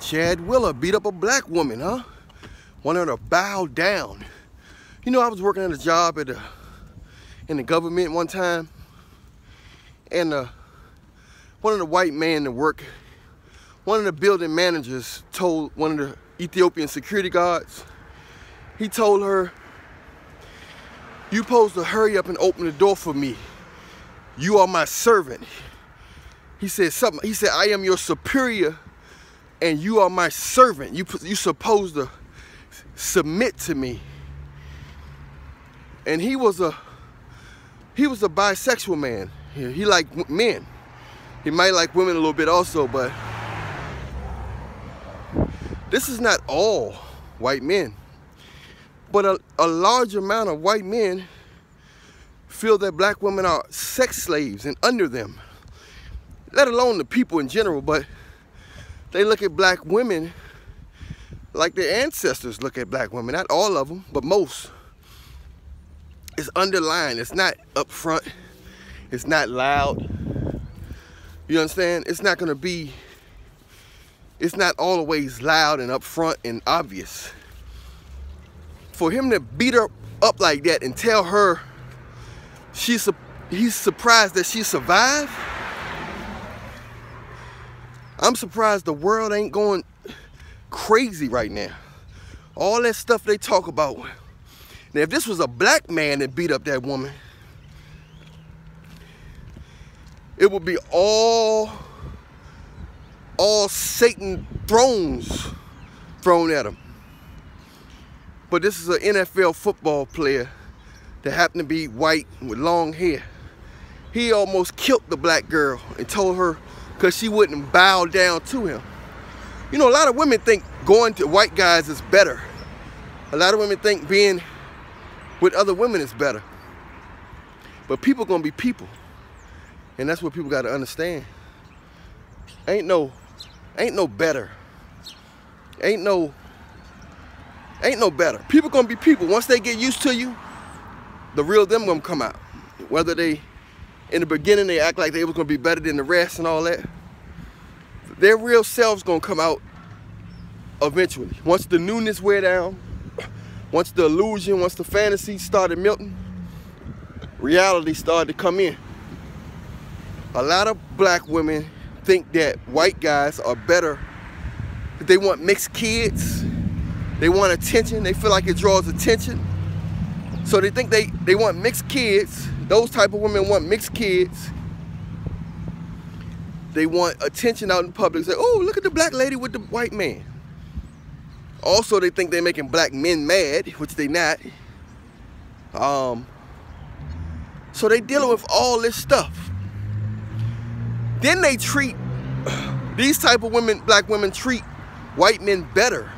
Chad Willer beat up a black woman, huh? Wanted her to bow down. You know, I was working at a job in the government one time, and one of the white men at work, one of the building managers told one of the Ethiopian security guards, he told her, "You supposed to hurry up and open the door for me. You are my servant." He said something. He said, "I am your superior and you are my servant. You supposed to submit to me." And he was a bisexual man. He liked men. He might like women a little bit also, but this is not all white men. But a large amount of white men feel that black women are sex slaves and under them, let alone the people in general, but they look at black women like their ancestors look at black women. Not all of them, but most. It's underlined. It's not up front. It's not loud. You understand? It's not going to be, it's not always loud and up front and obvious. For him to beat her up like that and tell her he's surprised that she survived, I'm surprised the world ain't going crazy right now. All that stuff they talk about. Now, if this was a black man that beat up that woman, it would be all Satan thrones thrown at him. But this is an NFL football player that happened to be white with long hair. He almost killed the black girl and told her because she wouldn't bow down to him. You know, a lot of women think going to white guys is better. A lot of women think being with other women is better. But people gonna be people. And that's what people gotta understand. Ain't no better. Ain't no better. People gonna be people. Once they get used to you, the real them gonna come out. Whether they, in the beginning, they act like they was gonna be better than the rest and all that, their real selves gonna come out eventually. Once the newness wear down, once the illusion, once the fantasy started melting, reality started to come in. A lot of black women think that white guys are better. They want mixed kids. They want attention. They feel like it draws attention. So they think they want mixed kids. Those type of women want mixed kids. They want attention out in public. Say, "Oh, look at the black lady with the white man." Also, they think they're making black men mad, which they not. So they dealing with all this stuff. Then they treat, these type of women, black women treat white men better.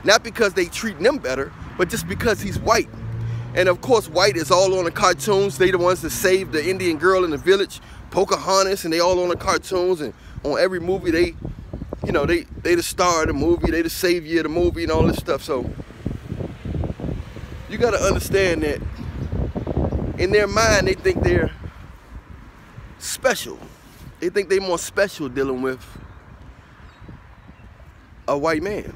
Not because they treat them better, but just because he's white. And of course, white is all on the cartoons. They the ones that saved the Indian girl in the village, Pocahontas, and they all on the cartoons, and on every movie they, you know, they the star of the movie, they the savior of the movie and all this stuff. So you gotta understand that in their mind they think they're special. They think they're more special dealing with a white man,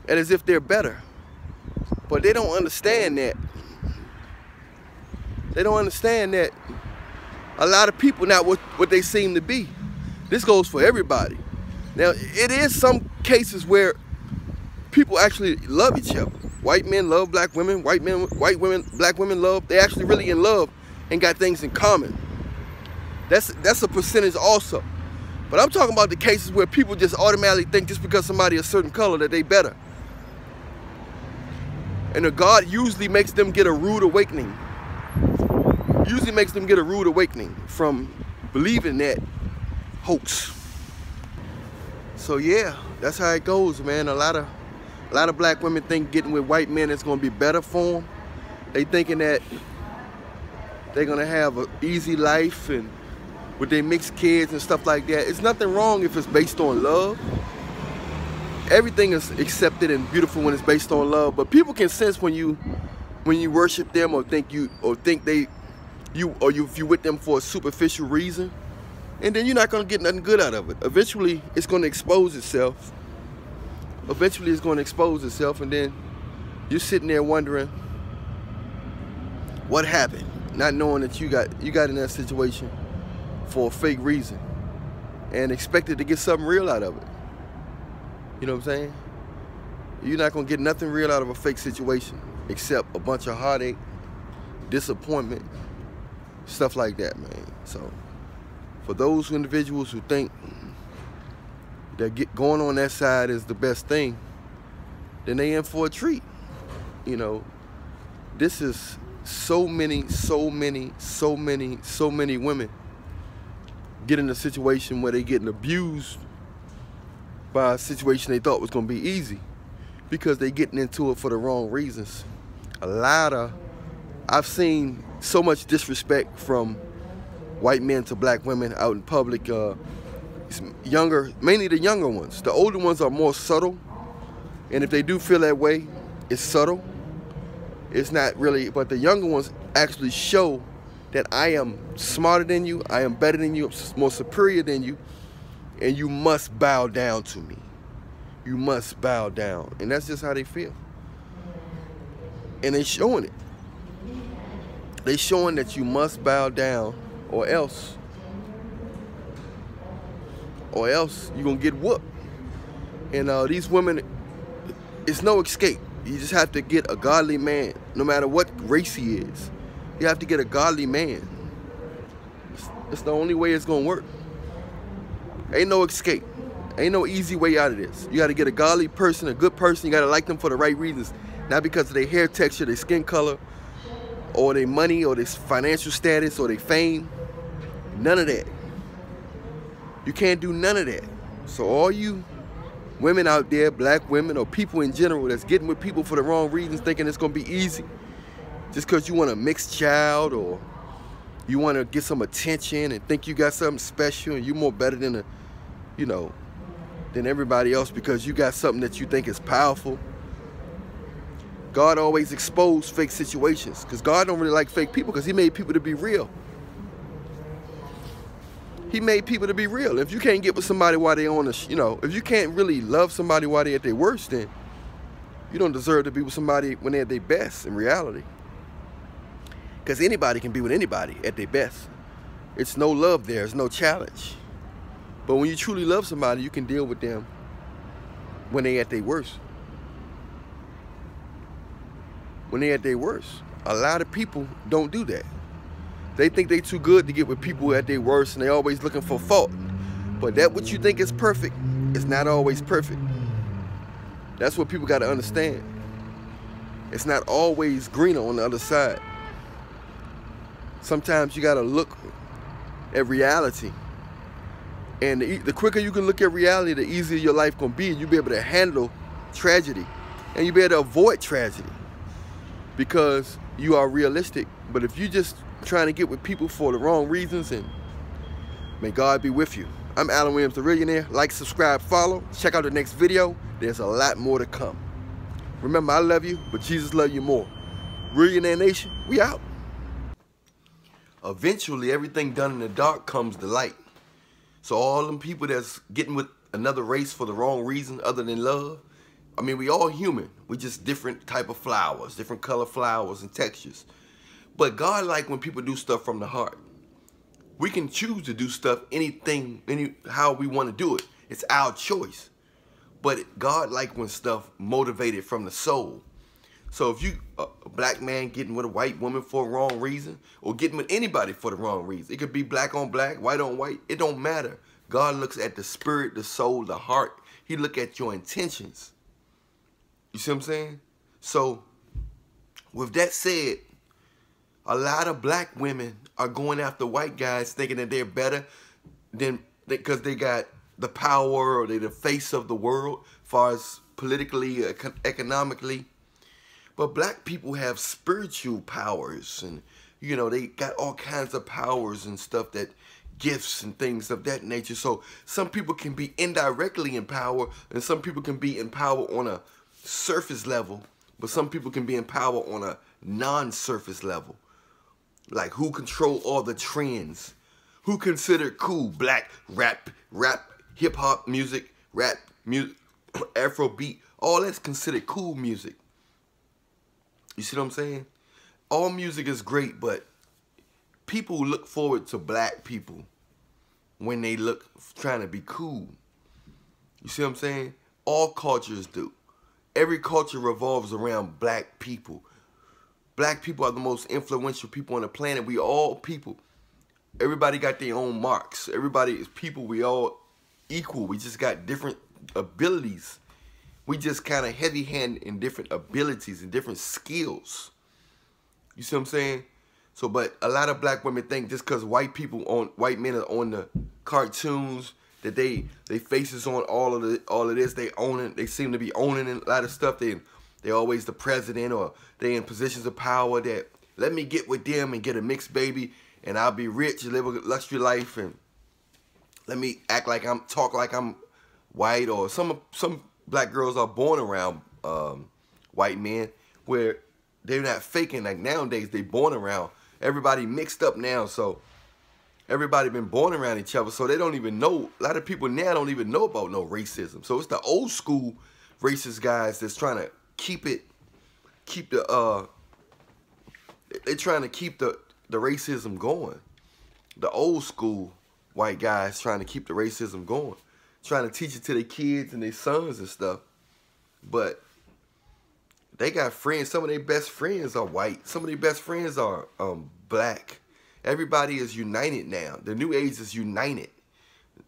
and as if they're better. But they don't understand that. They don't understand that a lot of people not what they seem to be. This goes for everybody. Now, it is some cases where people actually love each other. White men love black women, white women, black women love, they actually really in love and got things in common. That's a percentage also. But I'm talking about the cases where people just automatically think just because somebody a certain color that they better. And the God usually makes them get a rude awakening. Usually makes them get a rude awakening from believing that hoax. So yeah, that's how it goes, man. A lot of black women think getting with white men is gonna be better for them. They thinking that they're gonna have an easy life and with their mixed kids and stuff like that. It's nothing wrong if it's based on love. Everything is accepted and beautiful when it's based on love, but people can sense when you worship them or think you with them for a superficial reason, and then you're not gonna get nothing good out of it. Eventually, it's gonna expose itself, eventually it's going to expose itself, and then you're sitting there wondering what happened, not knowing that you got in that situation for a fake reason and expected to get something real out of it. You know what I'm saying? You're not going to get nothing real out of a fake situation except a bunch of heartache, disappointment, stuff like that, man. So for those individuals who think that going on that side is the best thing, then they in for a treat. You know, this is so many women get in a situation where they getting abused by a situation they thought was going to be easy because they getting into it for the wrong reasons. I've seen so much disrespect from white men to black women out in public. Mainly the younger ones. The older ones are more subtle, and if they do feel that way, it's subtle. It's not really, but the younger ones actually show that I am smarter than you, I am better than you, I'm more superior than you, and you must bow down to me. You must bow down. And that's just how they feel. And they showing it. They showing that you must bow down or else you're gonna get whooped. And these women, it's no escape. You just have to get a godly man, no matter what race he is. You have to get a godly man. It's the only way it's gonna work. Ain't no escape. Ain't no easy way out of this. You gotta get a godly person, a good person. You gotta like them for the right reasons. Not because of their hair texture, their skin color, or their money, or their financial status, or their fame. None of that. You can't do none of that. So all you women out there, black women or people in general that's getting with people for the wrong reasons, thinking it's gonna be easy, just because you want a mixed child or you want to get some attention and think you got something special and you're more better than than everybody else because you got something that you think is powerful. God always exposed fake situations because God don't really like fake people because he made people to be real. He made people to be real. If you can't get with somebody while they're on if you can't really love somebody while they're at their worst, then you don't deserve to be with somebody when they're at their best in reality. Because anybody can be with anybody at their best. It's no love there. It's no challenge. But when you truly love somebody, you can deal with them when they're at their worst. When they're at their worst. A lot of people don't do that. They think they too good to get with people at their worst, and they always looking for fault. But that what you think is perfect is not always perfect. That's what people got to understand. It's not always greener on the other side. Sometimes you got to look at reality. And the quicker you can look at reality, the easier your life gonna be, and you'll be able to handle tragedy. And you'll be able to avoid tragedy because you are realistic. But if you just trying to get with people for the wrong reasons, and may God be with you. I'm Alan Williams, the Millionaire. Like, subscribe, follow. Check out the next video. There's a lot more to come. Remember, I love you, but Jesus loves you more. Millionaire Nation, we out. Eventually, everything done in the dark comes to light. So all them people that's getting with another race for the wrong reason other than love, I mean, we all human. We just different type of flowers, different color flowers and textures. But God like when people do stuff from the heart. We can choose to do stuff how we want to do it. It's our choice. But God like when stuff motivated from the soul. So if you, a black man getting with a white woman for a wrong reason, or getting with anybody for the wrong reason, it could be black on black, white on white, it don't matter. God looks at the spirit, the soul, the heart. He look at your intentions. You see what I'm saying? So with that said, a lot of black women are going after white guys thinking that they're better than because they got the power or they're the face of the world as far as politically, economically. But black people have spiritual powers, and they got all kinds of powers and stuff, that gifts and things of that nature. So some people can be indirectly in power, and some people can be in power on a surface level, but some people can be in power on a non-surface level. Like who control all the trends, who considered cool black rap, hip hop music, rap music, Afrobeat, all that's considered cool music. You see what I'm saying? All music is great, but people look forward to black people when they look trying to be cool. You see what I'm saying? All cultures do. Every culture revolves around black people. Black people are the most influential people on the planet. We all people. Everybody got their own marks. Everybody is people. We all equal. We just got different abilities. We just kind of heavy-handed in different abilities and different skills. You see what I'm saying? So, but a lot of black women think just because white men are on the cartoons, that they faces on all of this, they own it. They seem to be owning a lot of stuff. They always the president, or they in positions of power that let me get with them and get a mixed baby, and I'll be rich, live a luxury life, and let me talk like I'm white. Or some black girls are born around white men where they're not faking. Like nowadays, they born around everybody mixed up now, so everybody been born around each other, so they don't even know. A lot of people now don't even know about no racism. So it's the old school racist guys that's trying to they're trying to keep the racism going. The old school white guys trying to keep the racism going, trying to teach it to their kids and their sons and stuff. But they got friends. Some of their best friends are white. Some of their best friends are black. Everybody is united now. The new age is united.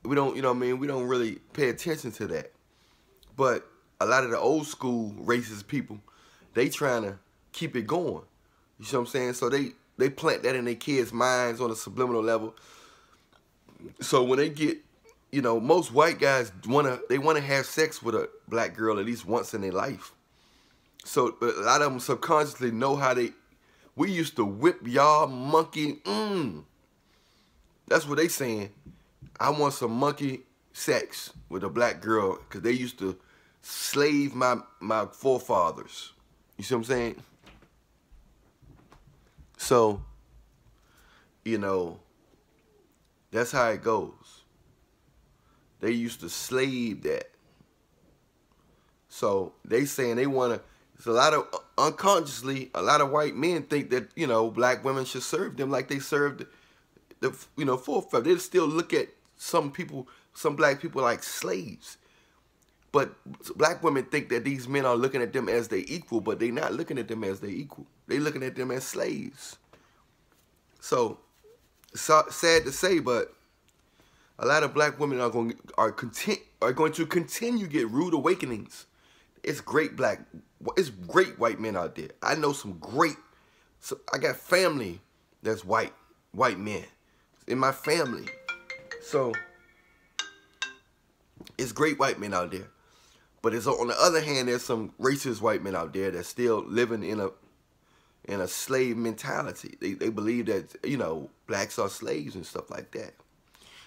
We don't, you know what I mean? We don't really pay attention to that. But a lot of the old school racist people, they trying to keep it going. You see what I'm saying? So they plant that in their kids' minds on a subliminal level. So when they get, you know, most white guys wanna have sex with a black girl at least once in their life. So a lot of them subconsciously know how we used to whip y'all monkey. That's what they saying. I want some monkey sex with a black girl, because they used to slave my forefathers. You see what I'm saying? So, you know, that's how it goes. They used to slave that. So they saying they want to. It's a lot of unconsciously, a lot of white men think that, you know, black women should serve them like they served the forefathers. They still look at some black people like slaves. But black women think that these men are looking at them as they equal, but they're not looking at them as they equal. They're looking at them as slaves. So, sad to say, but a lot of black women are going to continue to get rude awakenings. It's great white men out there. I know some great. So I got family that's white men in my family. So it's great white men out there. But it's, on the other hand, there's some racist white men out there that's still living in a slave mentality. They believe that, you know, blacks are slaves and stuff like that.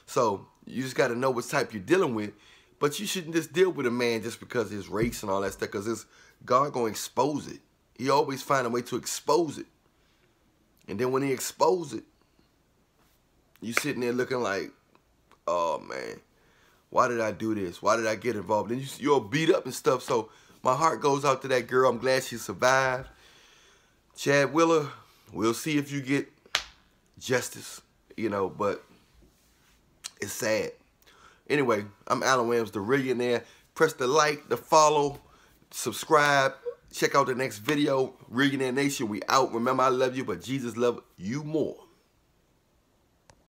So you just got to know what type you're dealing with. But you shouldn't just deal with a man just because of his race and all that stuff, because God going to expose it. He always find a way to expose it. And then when he expose it, you sitting there looking like, oh, man, why did I do this? Why did I get involved? And you're beat up and stuff. So my heart goes out to that girl. I'm glad she survived. Chad Willer, we'll see if you get justice, you know, but it's sad. Anyway, I'm Alan Williams, the Millionaire. Press the like, the follow, subscribe. Check out the next video. Millionaire Nation, we out. Remember, I love you, but Jesus loves you more.